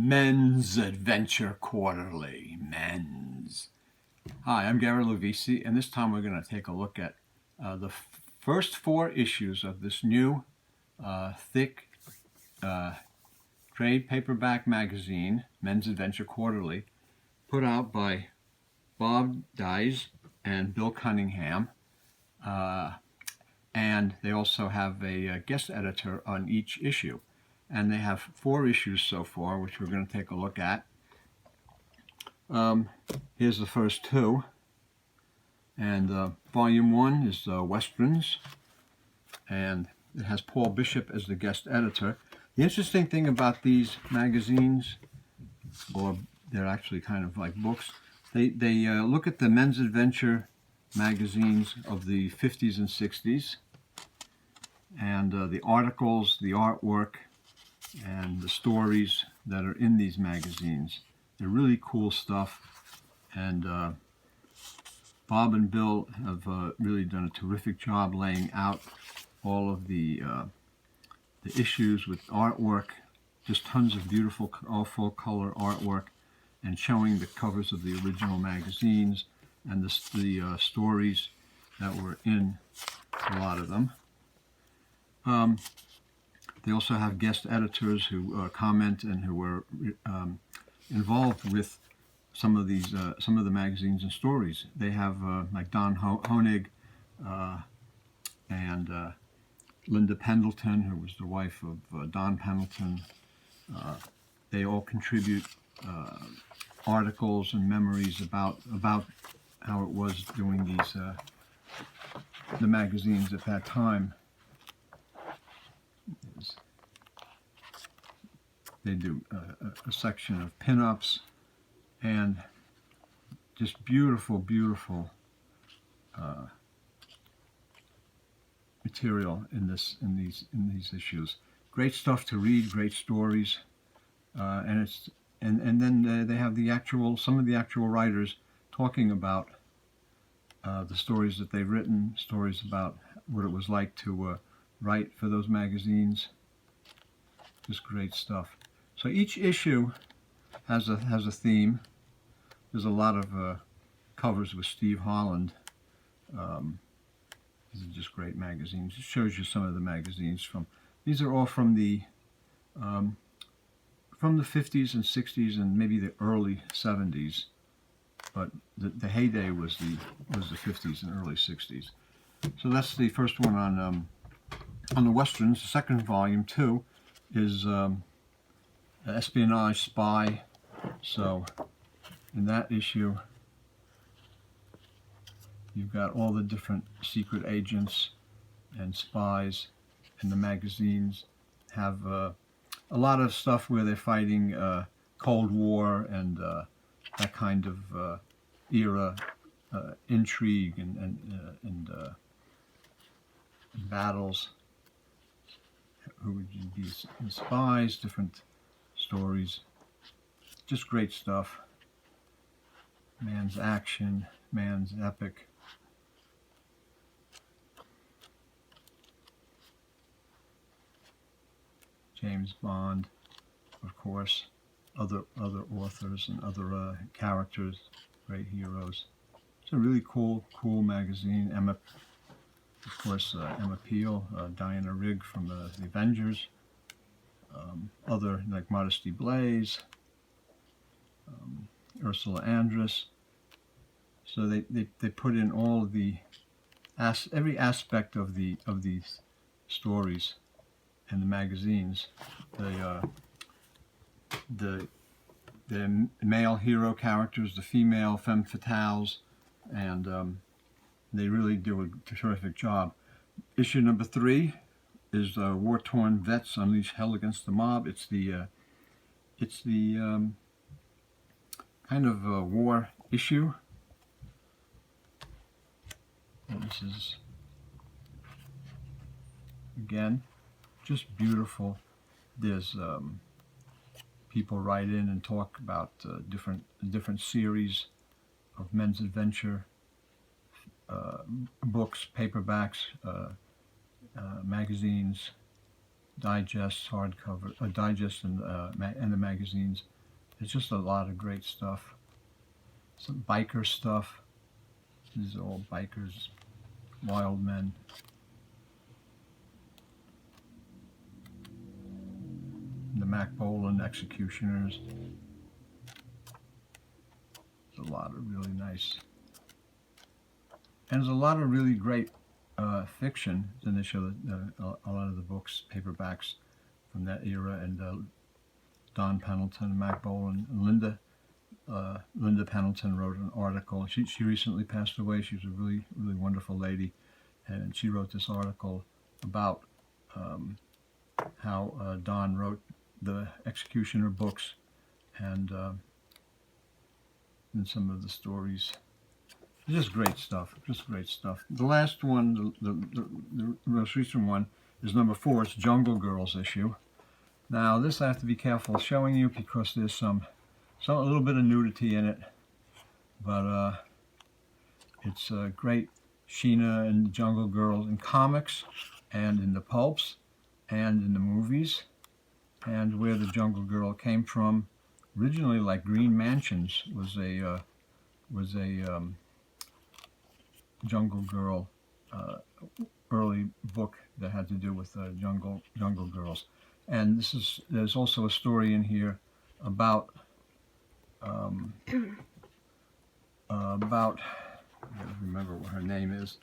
Men's Adventure Quarterly. Men's. Hi, I'm Gary Lovisi, and this time we're going to take a look at the first 4 issues of this new thick trade paperback magazine, Men's Adventure Quarterly, put out by Bob Dies and Bill Cunningham. And they also have a guest editor on each issue. And they have 4 issues so far, which we're going to take a look at. Here's the first 2. And Volume 1 is Westerns. And it has Paul Bishop as the guest editor. The interesting thing about these magazines, or they're actually kind of like books, they look at the Men's Adventure magazines of the 50s and 60s. And the articles, the artwork, and the stories that are in these magazines. They're really cool stuff, and Bob and Bill have really done a terrific job laying out all of the issues with artwork, just tons of beautiful full color artwork, and showing the covers of the original magazines and the stories that were in a lot of them. They also have guest editors who comment and who were involved with some of the magazines and stories. They have like Don Honig and Linda Pendleton, who was the wife of Don Pendleton. They all contribute articles and memories about how it was doing these the magazines at that time. They do a section of pinups and just beautiful material in these issues. Great stuff to read, great stories, and then they have some of the actual writers talking about the stories that they've written, stories about what it was like to write for those magazines. Just great stuff. So each issue has a theme. There's a lot of covers with Steve Holland. These are just great magazines. It shows you some of the magazines from. These are all from the 50s and 60s and maybe the early 70s, but the heyday was the 50s and early 60s. So that's the first one on the Westerns. The second volume, too, is Espionage Spy. So in that issue, you've got all the different secret agents and spies, and the magazines have a lot of stuff where they're fighting Cold War and that kind of era intrigue and battles. Who would be spies, different stories, just great stuff. Man's action, man's epic. James Bond, of course, other authors and other characters, great heroes. It's a really cool magazine. Emma Peel, Diana Rigg from the Avengers, other like Modesty Blaze, Ursula Andress. So they put in all of every aspect of these stories and the magazines. The male hero characters, the female femme fatales, and they really do a terrific job. Issue number 3 is War-Torn Vets Unleash Hell Against the Mob. It's the kind of a war issue. And this is, again, just beautiful. There's people write in and talk about different series of men's adventure books, paperbacks, magazines, digests, hardcover, digest, and the magazines. It's just a lot of great stuff. Some biker stuff. These are all bikers, wild men. The Mac Bolan executioners. There's a lot of really nice. And there's a lot of really great fiction. Then they show a lot of the books, paperbacks from that era, and Don Pendleton, Mac Bolan, and Linda Pendleton wrote an article. She recently passed away. She was a really, really wonderful lady, and she wrote this article about how Don wrote the Executioner books and some of the stories. Just great stuff. Just great stuff. The last one, the most recent one, is number 4. It's Jungle Girls issue. Now this I have to be careful showing you because there's a little bit of nudity in it, but it's great. Sheena and the Jungle Girls in comics and in the pulps and in the movies, and where the Jungle Girl came from. Originally, like Green Mansions was a Jungle Girl early book that had to do with jungle girls. And there's also a story in here about I gotta remember what her name is.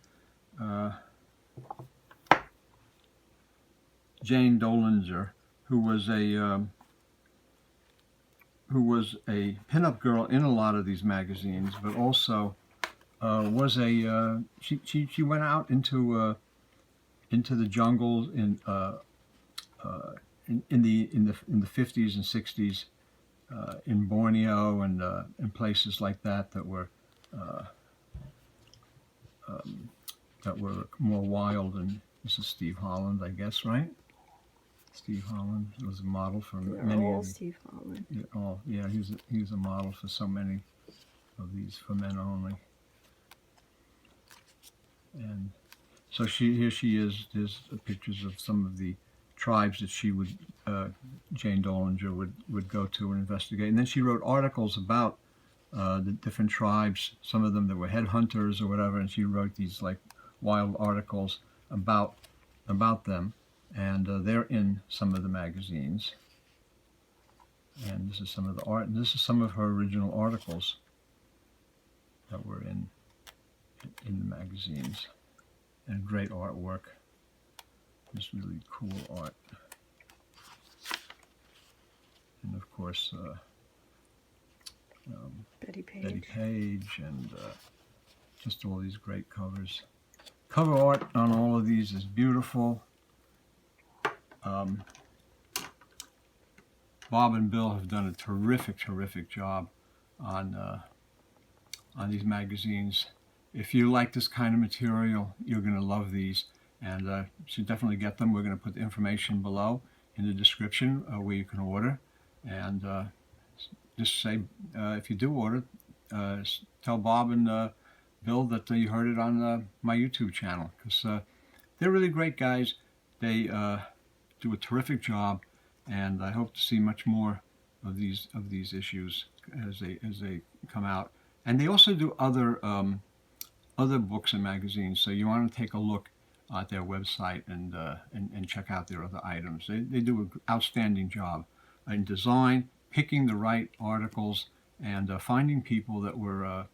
Jane Dollinger, who was a pinup girl in a lot of these magazines, but also was she went out into the jungles in the 50s and 60s in Borneo and places like that were more wild. And this is Steve Holland, I guess, right? Steve Holland was a model for many of these. Steve Holland. Yeah, he was a model for so many of these for men only. And so here she is. There's pictures of some of the tribes that she would, Jane Dollinger would go to and investigate. And then she wrote articles about the different tribes, some of them that were headhunters or whatever, and she wrote these like wild articles about them. And they're in some of the magazines. And this is some of the art. And this is some of her original articles that were in the magazines. And great artwork. Just really cool art. And of course, Betty Page, and just all these great covers. Cover art on all of these is beautiful. Bob and Bill have done a terrific job on these magazines. If you like this kind of material, you're going to love these, and you should definitely get them. We're going to put the information below in the description where you can order, and just say if you do order, tell Bob and Bill that you heard it on my YouTube channel, because they're really great guys. They do a terrific job, and I hope to see much more of these issues as they come out. And they also do other books and magazines, so you want to take a look at their website and check out their other items. They do an outstanding job in design, picking the right articles, and finding people that were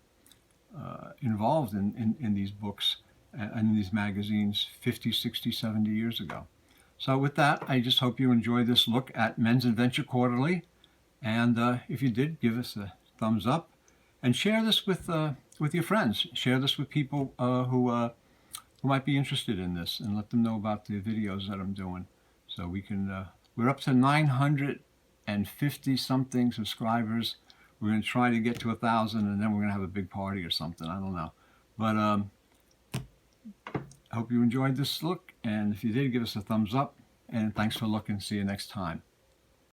involved in these books and in these magazines 50, 60, 70 years ago. So with that, I just hope you enjoy this look at Men's Adventure Quarterly, and if you did, give us a thumbs up, and share this with your friends. Share this with people who might be interested in this, and let them know about the videos that I'm doing. So we can, we're up to 950 something subscribers. We're going to try to get to 1,000, and then we're going to have a big party or something. I don't know. But I hope you enjoyed this look, and if you did, give us a thumbs up, and thanks for looking. See you next time.